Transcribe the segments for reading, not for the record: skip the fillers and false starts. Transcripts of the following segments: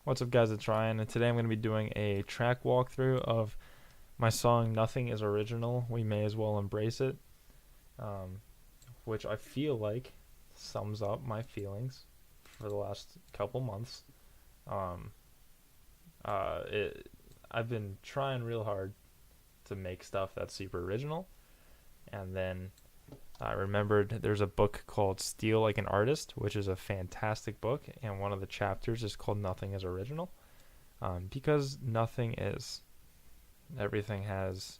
What's up, guys? It's Ryan, and today I'm going to be doing a track walkthrough of my song Nothing Is Original, We May As Well Embrace It, um, which I feel like sums up my feelings for the last couple months. Um, uh, it, I've been trying real hard to make stuff that's super original, and then I remembered there's a book called Steal Like an Artist, which is a fantastic book, and one of the chapters is called Nothing Is Original. Because nothing is. Everything has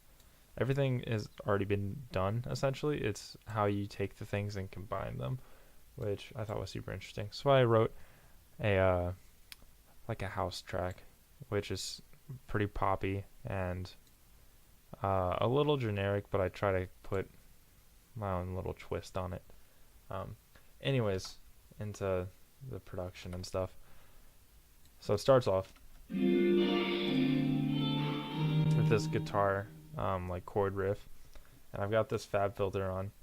already been done, essentially. It's how you take the things and combine them, which I thought was super interesting. So I wrote a like a house track, which is pretty poppy and a little generic, but I try to put my own little twist on it. Um, anyways, into the production and stuff. So it starts off with this guitar, like chord riff, and I've got this fab filter on,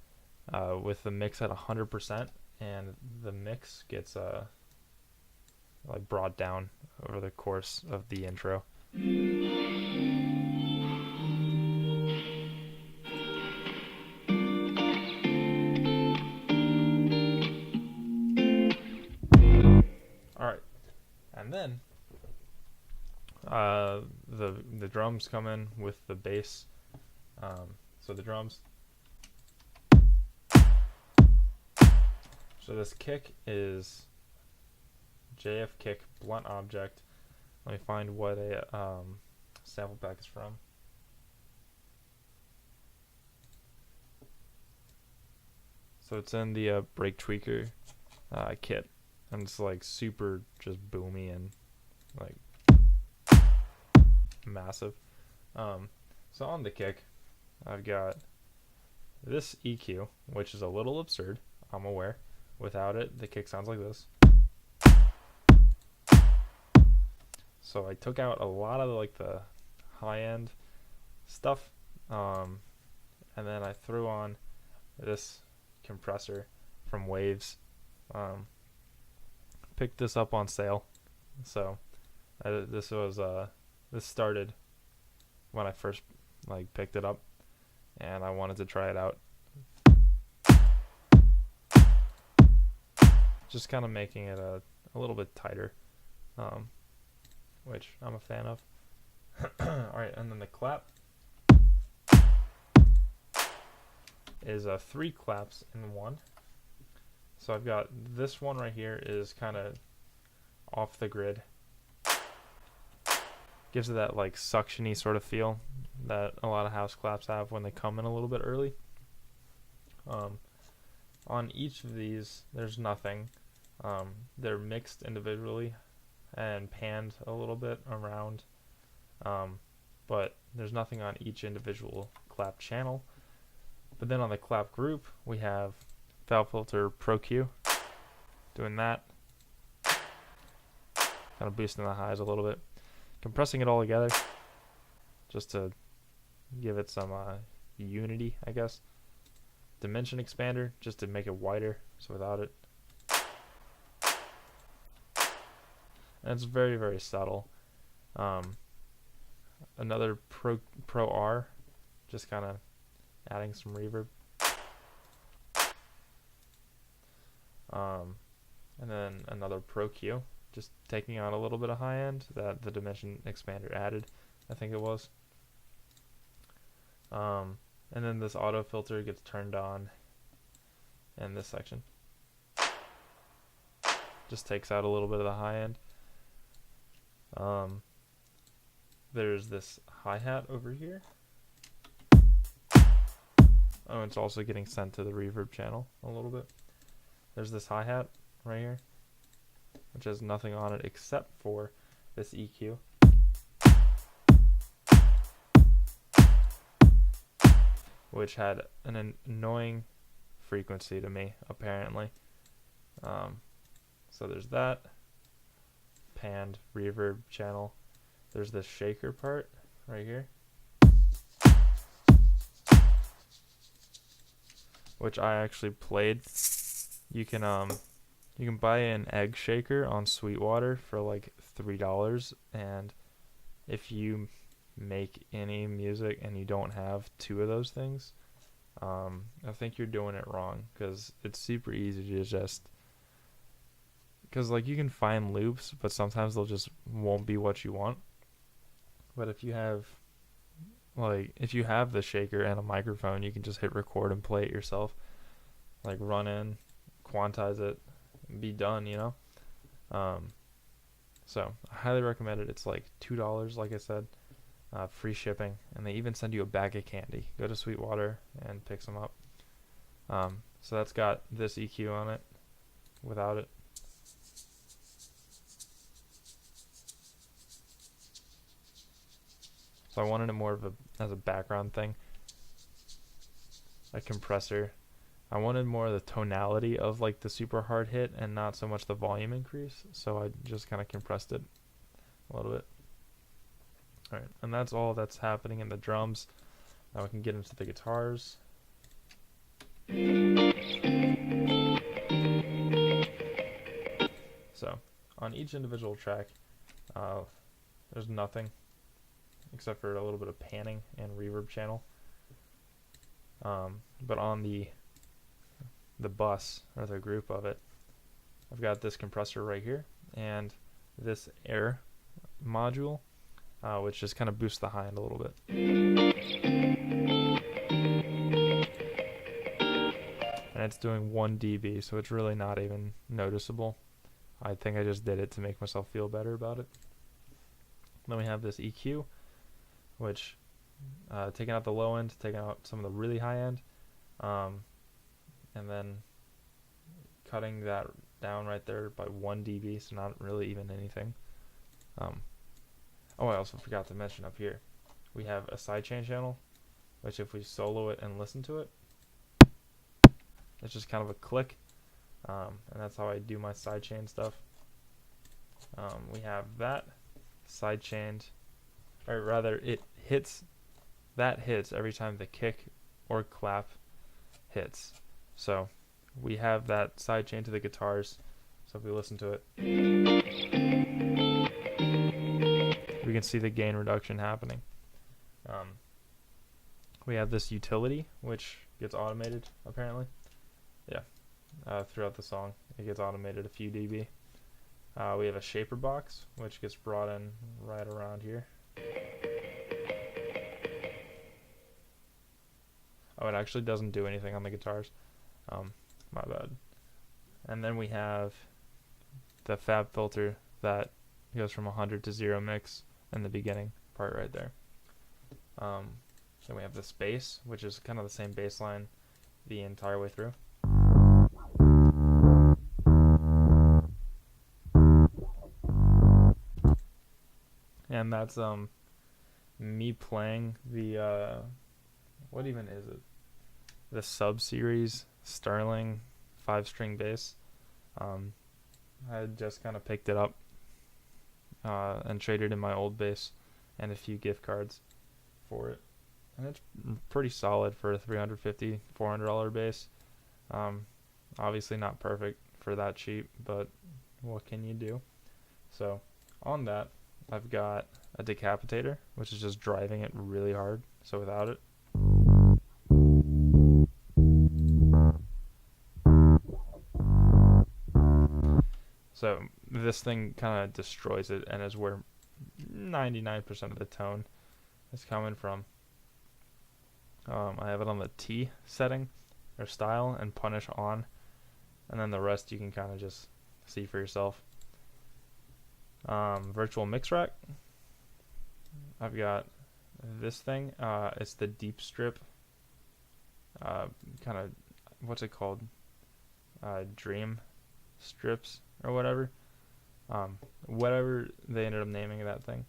with the mix at 100%, and the mix gets like brought down over the course of the intro. All right, and then the drums come in with the bass. So the drums. So this kick is JF kick blunt object. Let me find what a sample pack is from. So it's in the Break Tweaker kit, and it's like super just boomy and like massive. So on the kick, I've got this EQ, which is a little absurd, I'm aware. Without it, the kick sounds like this. So I took out a lot of like the high-end stuff, and then I threw on this compressor from Waves. Picked this up on sale, so this started when I first like picked it up, and I wanted to try it out. Just kind of making it a little bit tighter, which I'm a fan of. Alright, and then the clap is 3 claps in one. So I've got this one right here is kind of off the grid. Gives it that like suction-y sort of feel that a lot of house claps have when they come in a little bit early. On each of these, there's nothing. They're mixed individually and panned a little bit around, but there's nothing on each individual clap channel. But then on the clap group, we have Valve Filter Pro Q, doing that, kind of boosting the highs a little bit, compressing it all together just to give it some unity, I guess. Dimension expander, just to make it wider, so without it. And it's very, very subtle. Another Pro R, just kind of adding some reverb. And then another Pro Q, just taking on a little bit of high end that the Dimension expander added, I think it was. And then this auto filter gets turned on in this section. Just takes out a little bit of the high end. There's this hi-hat over here. Oh, it's also getting sent to the reverb channel a little bit. There's this hi-hat right here, which has nothing on it except for this EQ. Which had an annoying frequency to me, apparently. So there's that panned reverb channel. There's this shaker part right here, which I actually played. You can You can buy an egg shaker on Sweetwater for like $3, and if you make any music and you don't have two of those things, I think you're doing it wrong, because it's super easy to just, because like you can find loops, but sometimes they'll just won't be what you want. But if you have the shaker and a microphone, you can just hit record and play it yourself, like run in, quantize it, and be done, you know. So I highly recommend it. It's like $2, like I said, free shipping, and they even send you a bag of candy. Go to Sweetwater and pick some up. So that's got this EQ on it without it. So I wanted it more of as a background thing, a compressor. I wanted more of the tonality of like the super hard hit and not so much the volume increase, so I just kind of compressed it a little bit. Alright, and that's all that's happening in the drums. Now we can get into the guitars. So on each individual track, there's nothing except for a little bit of panning and reverb channel. But on the bus, or the group of it, I've got this compressor right here and this air module, which just kind of boosts the high end a little bit. And it's doing 1 dB, so it's really not even noticeable. I think I just did it to make myself feel better about it. Then we have this EQ, which taking out the low end, taking out some of the really high end, and then cutting that down right there by 1 dB, so not really even anything. I also forgot to mention up here, we have a sidechain channel, which if we solo it and listen to it, it's just kind of a click, and that's how I do my sidechain stuff. We have that sidechained, or rather that hits every time the kick or clap hits. So we have that sidechain to the guitars, so if we listen to it, we can see the gain reduction happening. We have this utility, which gets automated, apparently. Yeah, throughout the song, it gets automated a few dB. We have a shaper box, which gets brought in right around here. Oh, it actually doesn't do anything on the guitars. My bad. And then we have the fab filter that goes from 100 to 0 mix in the beginning part right there. Then we have this bass, which is kind of the same bass line the entire way through. And that's me playing the what even is it? The sub-series Sterling 5-string bass. I just kind of picked it up and traded in my old bass and a few gift cards for it, and it's pretty solid for a $350, $400 bass. Obviously not perfect for that cheap, but what can you do? So on that, I've got a decapitator, which is just driving it really hard, so without it. So this thing kind of destroys it, and is where 99% of the tone is coming from. I have it on the T setting, or style, and punish on, and then the rest you can kind of just see for yourself. Virtual mix rack. I've got this thing. It's the deep strip. Kind of, what's it called? Dream strips or whatever. Whatever they ended up naming that thing.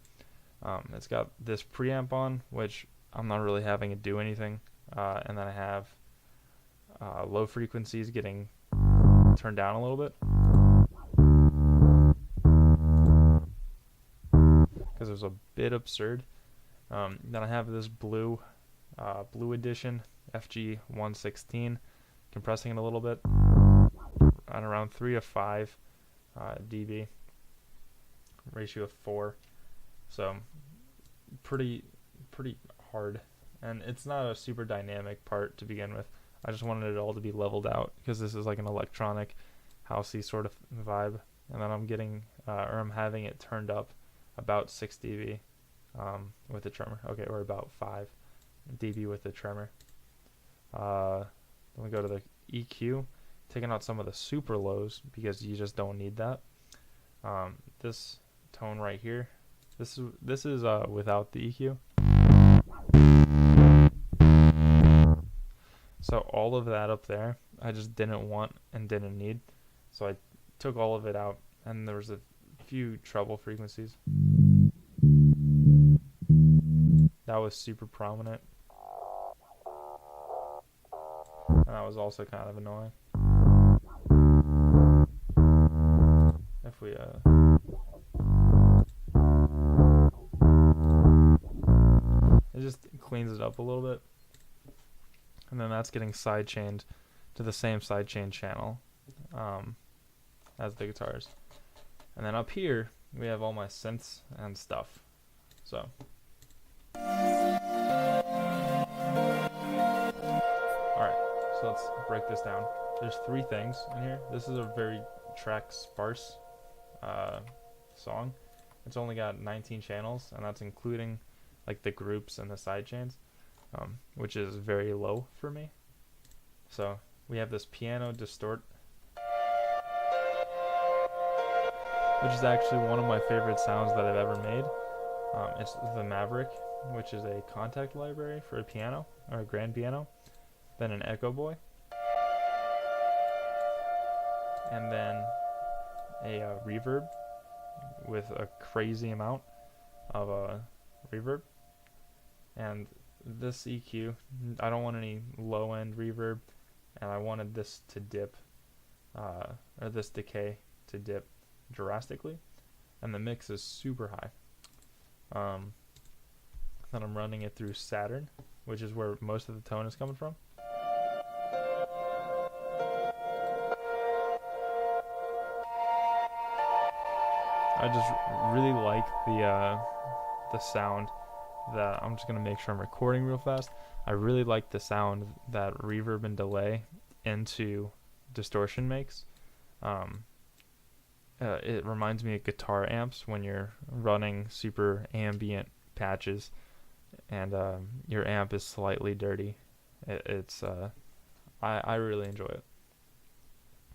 It's got this preamp on, which I'm not really having it do anything. And then I have low frequencies getting turned down a little bit, because it was a bit absurd. Then I have this blue edition FG 116, compressing it a little bit, at around 3 to 5 dB, ratio of 4. So pretty hard, and it's not a super dynamic part to begin with. I just wanted it all to be leveled out because this is like an electronic housey sort of vibe, and then I'm having it turned up about 6 dB with the tremor. Okay, or about 5 dB with the tremor. Then we go to the EQ, taking out some of the super lows because you just don't need that. This tone right here, this is without the EQ. So all of that up there, I just didn't want and didn't need. So I took all of it out, and there was a few treble frequencies. That was super prominent. And that was also kind of annoying. If we it just cleans it up a little bit. And then that's getting sidechained to the same sidechain channel as the guitars. And then up here, we have all my synths and stuff. So. Alright, so let's break this down. There's 3 things in here. This is a very track sparse song. It's only got 19 channels, and that's including like the groups and the sidechains. Which is very low for me. So we have this piano distort, which is actually one of my favorite sounds that I've ever made. It's the Maverick, which is a contact library for a piano or a grand piano, then an Echo Boy, and then a reverb with a crazy amount of reverb. And this EQ, I don't want any low end reverb, and I wanted this to dip, or this decay to dip drastically, and the mix is super high. Then I'm running it through Saturn, which is where most of the tone is coming from. I just really like the sound that I'm just going to make sure I'm recording real fast. I really like the sound that reverb and delay into distortion makes. It reminds me of guitar amps when you're running super ambient patches and your amp is slightly dirty. I really enjoy it.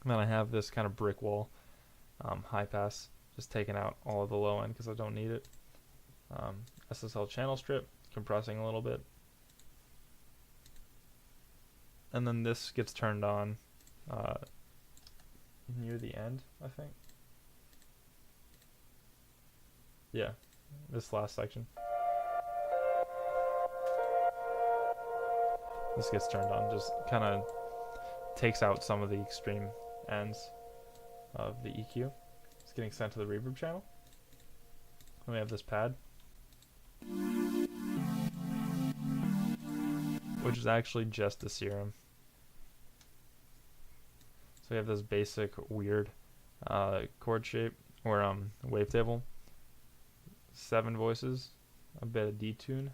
And then I have this kind of brick wall high pass, just taking out all of the low end because I don't need it. SSL channel strip, compressing a little bit. And then this gets turned on near the end, I think. Yeah, this last section. This gets turned on, just kind of takes out some of the extreme ends of the EQ. It's getting sent to the reverb channel. And we have this pad, which is actually just a serum. So we have this basic weird chord shape or wavetable, 7 voices, a bit of detune,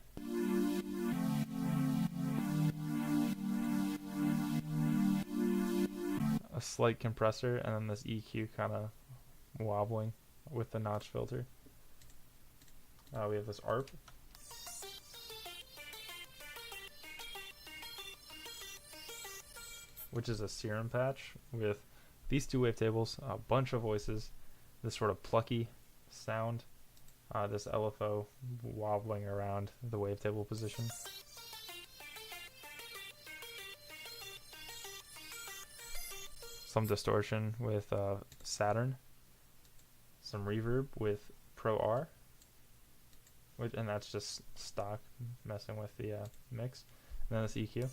a slight compressor, and then this EQ kind of wobbling with the notch filter. We have this ARP, which is a serum patch with these 2 wavetables, a bunch of voices, this sort of plucky sound, this LFO wobbling around the wavetable position. Some distortion with Saturn, some reverb with Pro R, and that's just stock messing with the mix, and then this EQ.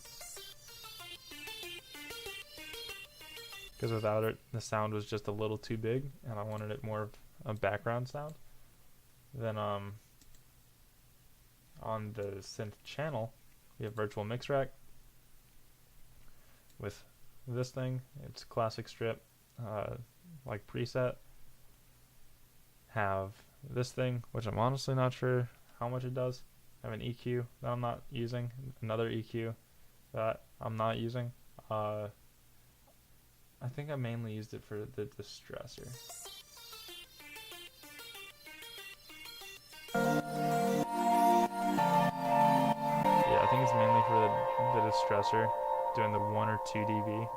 Because without it, the sound was just a little too big, and I wanted it more of a background sound. Then on the synth channel, we have virtual mix rack with this thing. It's classic strip, like preset, have this thing, which I'm honestly not sure how much it does. I have an EQ that I'm not using, another EQ that I'm not using. I think I mainly used it for the distressor. Yeah, I think it's mainly for the distressor, doing the 1 or 2 dB.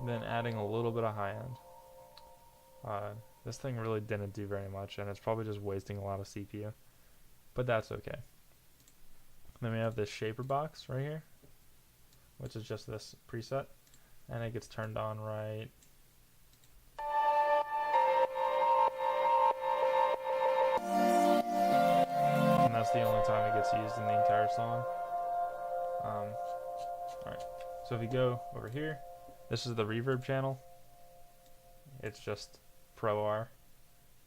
Then adding a little bit of high end. This thing really didn't do very much, and it's probably just wasting a lot of CPU, but that's okay. Then we have this shaper box right here, which is just this preset, and it gets turned on right. And that's the only time it gets used in the entire song. Alright, so if you go over here, this is the reverb channel. It's just Pro R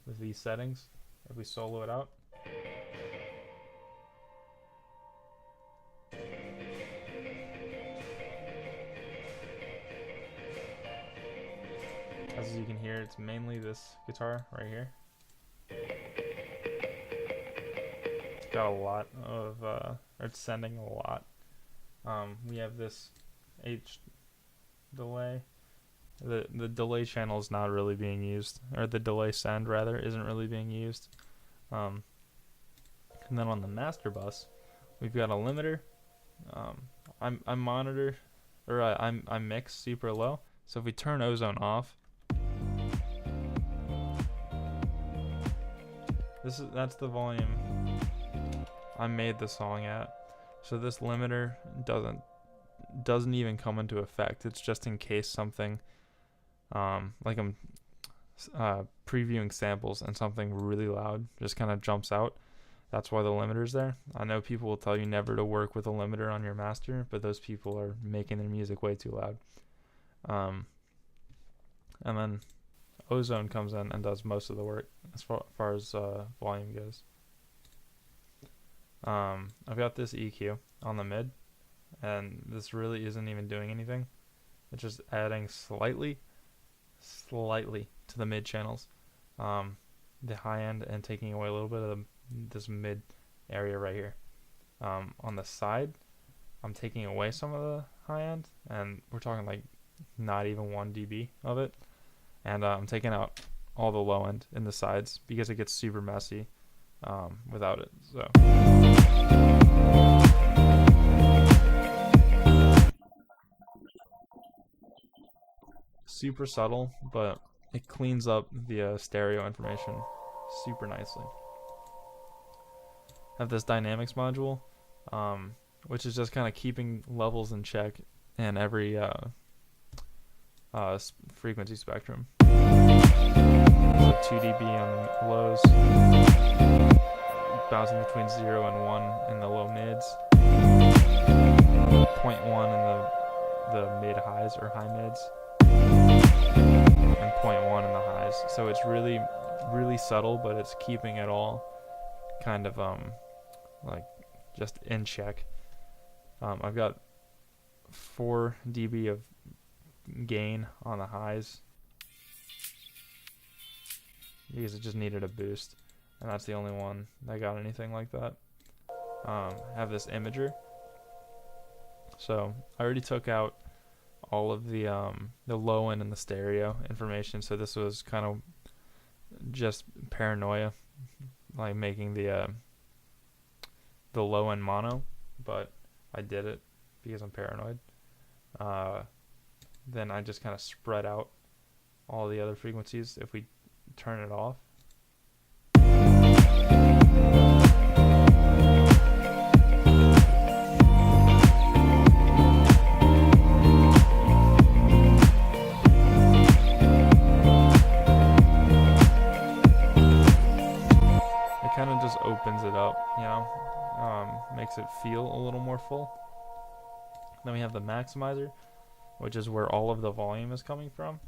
with these settings. If we solo it out, as you can hear, it's mainly this guitar right here. It's got a lot of, or it's sending a lot. We have this H delay. The delay channel is not really being used, or the delay send rather isn't really being used. And then on the master bus, we've got a limiter. I monitor, or I mix super low. So if we turn ozone off, that's the volume I made the song at. So this limiter doesn't even come into effect. It's just in case something, like I'm previewing samples and something really loud just kind of jumps out. That's why the limiter's there. I know people will tell you never to work with a limiter on your master, but those people are making their music way too loud. And then ozone comes in and does most of the work as far as volume goes. I've got this EQ on the mid, and this really isn't even doing anything. It's just adding slightly to the mid channels, the high end, and taking away a little bit of this mid area right here. On the side, I'm taking away some of the high end, and we're talking like not even 1 dB of it, and I'm taking out all the low end in the sides because it gets super messy without it. So super subtle, but it cleans up the stereo information super nicely. Have this dynamics module, which is just kind of keeping levels in check in every frequency spectrum. So 2 dB on the lows, bouncing between 0 and 1 in the low mids, 0.1 in the mid highs or high mids, and 0.1 in the highs. So it's really subtle, but it's keeping it all kind of like just in check. I've got 4 dB of gain on the highs because it just needed a boost, and that's the only one that got anything like that. Have this imager. So I already took out all of the low end and the stereo information, so this was kind of just paranoia, like making the low end mono, but I did it because I'm paranoid. Then I just kind of spread out all the other frequencies. If we turn it off, it kind of just opens it up, you know, makes it feel a little more full. Then we have the maximizer, which is where all of the volume is coming from,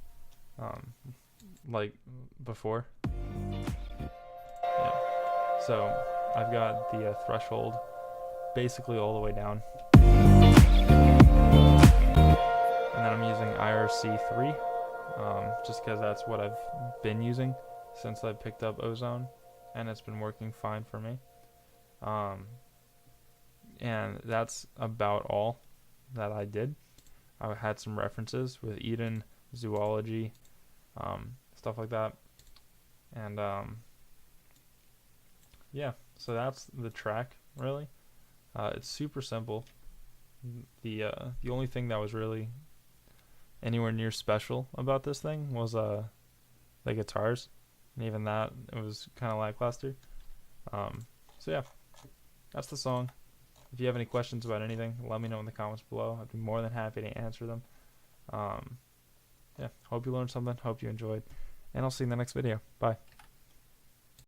like before. Yeah. So I've got the threshold basically all the way down, and then I'm using IRC3 just because that's what I've been using since I picked up Ozone, and it's been working fine for me. Um, and that's about all that I did. I had some references with Eden, zoology, stuff like that, and yeah. So that's the track, really. It's super simple. The only thing that was really anywhere near special about this thing was the guitars, and even that, it was kind of lackluster. So yeah, that's the song. If you have any questions about anything, let me know in the comments below. I'd be more than happy to answer them. Yeah, hope you learned something. Hope you enjoyed, and I'll see you in the next video. Bye.